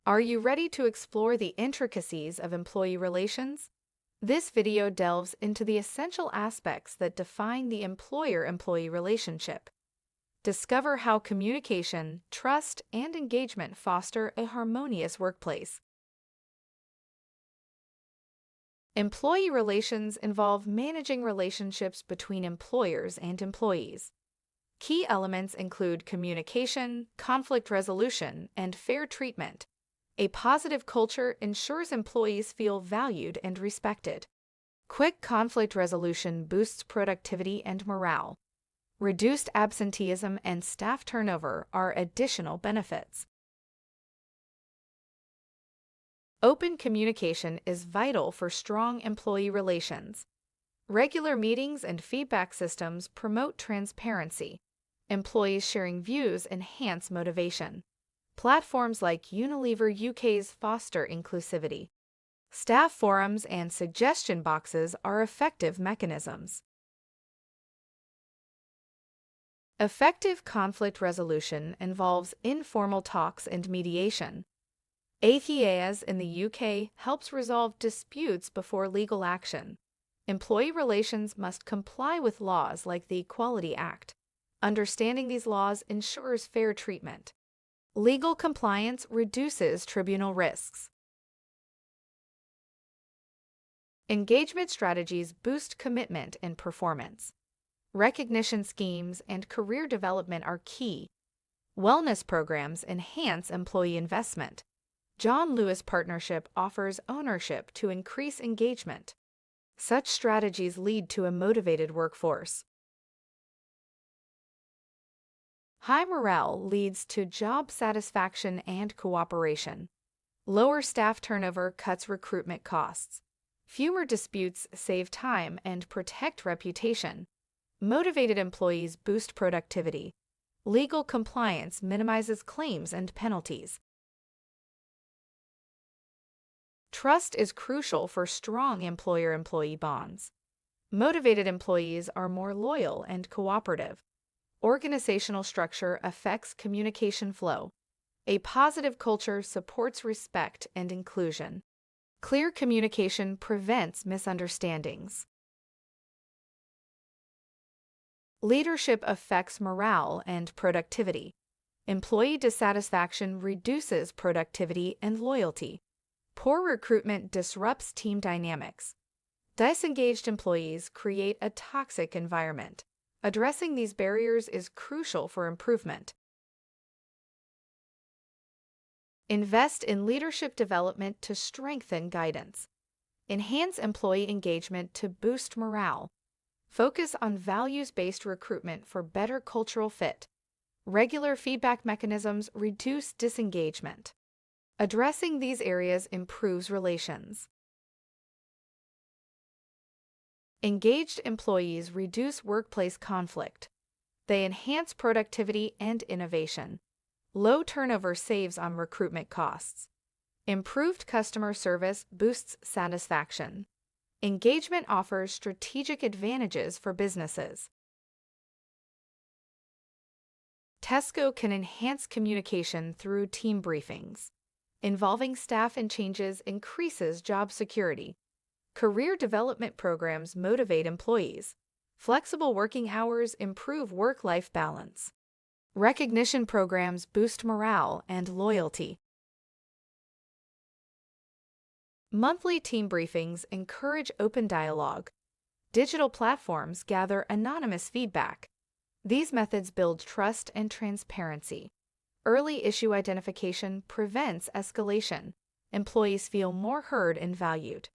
Are you ready to explore the intricacies of employee relations? This video delves into the essential aspects that define the employer-employee relationship. Discover how communication, trust, and engagement foster a harmonious workplace. Employee relations involve managing relationships between employers and employees. Key elements include communication, conflict resolution, and fair treatment. A positive culture ensures employees feel valued and respected. Quick conflict resolution boosts productivity and morale. Reduced absenteeism and staff turnover are additional benefits. Open communication is vital for strong employee relations. Regular meetings and feedback systems promote transparency. Employees sharing views enhance motivation. Platforms like Unilever UK's foster inclusivity. Staff forums and suggestion boxes are effective mechanisms. Effective conflict resolution involves informal talks and mediation. OTHM in the UK helps resolve disputes before legal action. Employee relations must comply with laws like the Equality Act. Understanding these laws ensures fair treatment. Legal compliance reduces tribunal risks. Engagement strategies boost commitment and performance. Recognition schemes and career development are key. Wellness programs enhance employee investment. John Lewis Partnership offers ownership to increase engagement. Such strategies lead to a motivated workforce. High morale leads to job satisfaction and cooperation. Lower staff turnover cuts recruitment costs. Fewer disputes save time and protect reputation. Motivated employees boost productivity. Legal compliance minimizes claims and penalties. Trust is crucial for strong employer-employee bonds. Motivated employees are more loyal and cooperative. Organizational structure affects communication flow. A positive culture supports respect and inclusion. Clear communication prevents misunderstandings. Leadership affects morale and productivity. Employee dissatisfaction reduces productivity and loyalty. Poor recruitment disrupts team dynamics. Disengaged employees create a toxic environment. Addressing these barriers is crucial for improvement. Invest in leadership development to strengthen guidance. Enhance employee engagement to boost morale. Focus on values-based recruitment for better cultural fit. Regular feedback mechanisms reduce disengagement. Addressing these areas improves relations. Engaged employees reduce workplace conflict. They enhance productivity and innovation. Low turnover saves on recruitment costs. Improved customer service boosts satisfaction. Engagement offers strategic advantages for businesses. Tesco can enhance communication through team briefings. Involving staff in changes increases job security. Career development programs motivate employees. Flexible working hours improve work-life balance. Recognition programs boost morale and loyalty. Monthly team briefings encourage open dialogue. Digital platforms gather anonymous feedback. These methods build trust and transparency. Early issue identification prevents escalation. Employees feel more heard and valued.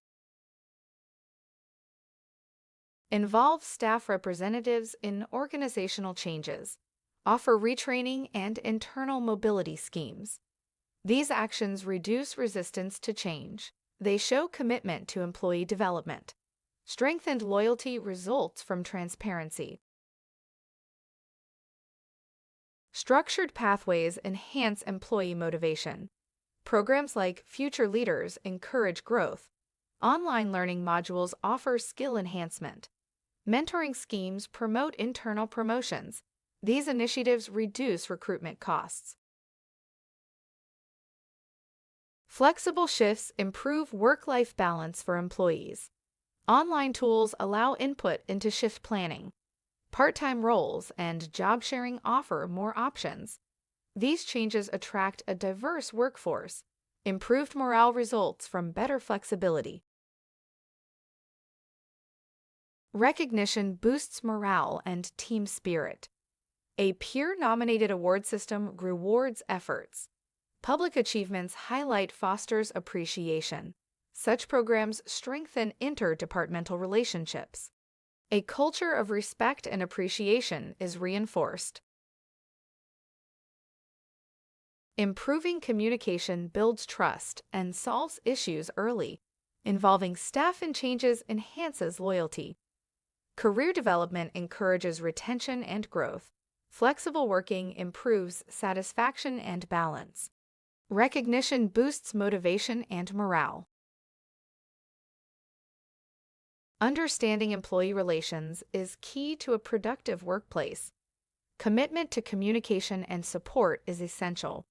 Involve staff representatives in organizational changes. Offer retraining and internal mobility schemes. These actions reduce resistance to change. They show commitment to employee development. Strengthened loyalty results from transparency. Structured pathways enhance employee motivation. Programs like Future Leaders encourage growth. Online learning modules offer skill enhancement. Mentoring schemes promote internal promotions. These initiatives reduce recruitment costs. Flexible shifts improve work-life balance for employees. Online tools allow input into shift planning. Part-time roles and job sharing offer more options. These changes attract a diverse workforce. Improved morale results from better flexibility. Recognition boosts morale and team spirit. A peer-nominated award system rewards efforts. Public achievements highlight fosters appreciation. Such programs strengthen interdepartmental relationships. A culture of respect and appreciation is reinforced. Improving communication builds trust and solves issues early. Involving staff in changes enhances loyalty. Career development encourages retention and growth. Flexible working improves satisfaction and balance. Recognition boosts motivation and morale. Understanding employee relations is key to a productive workplace. Commitment to communication and support is essential.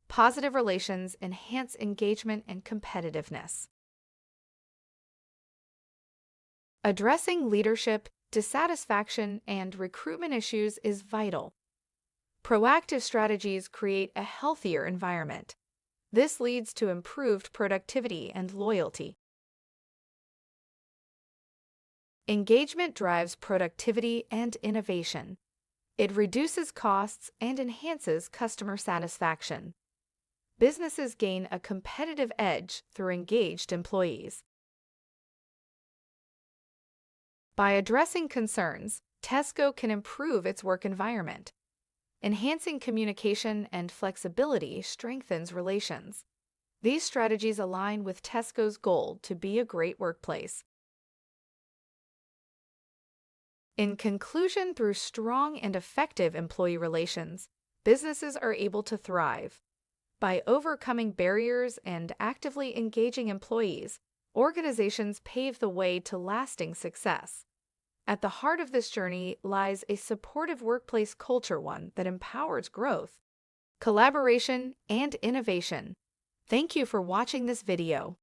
Positive relations enhance engagement and competitiveness. Addressing leadership, dissatisfaction, and recruitment issues is vital. Proactive strategies create a healthier environment. This leads to improved productivity and loyalty. Engagement drives productivity and innovation. It reduces costs and enhances customer satisfaction. Businesses gain a competitive edge through engaged employees. By addressing concerns, Tesco can improve its work environment. Enhancing communication and flexibility strengthens relations. These strategies align with Tesco's goal to be a great workplace. In conclusion, through strong and effective employee relations, businesses are able to thrive. By overcoming barriers and actively engaging employees, organizations pave the way to lasting success. At the heart of this journey lies a supportive workplace culture, one that empowers growth, collaboration, and innovation. Thank you for watching this video.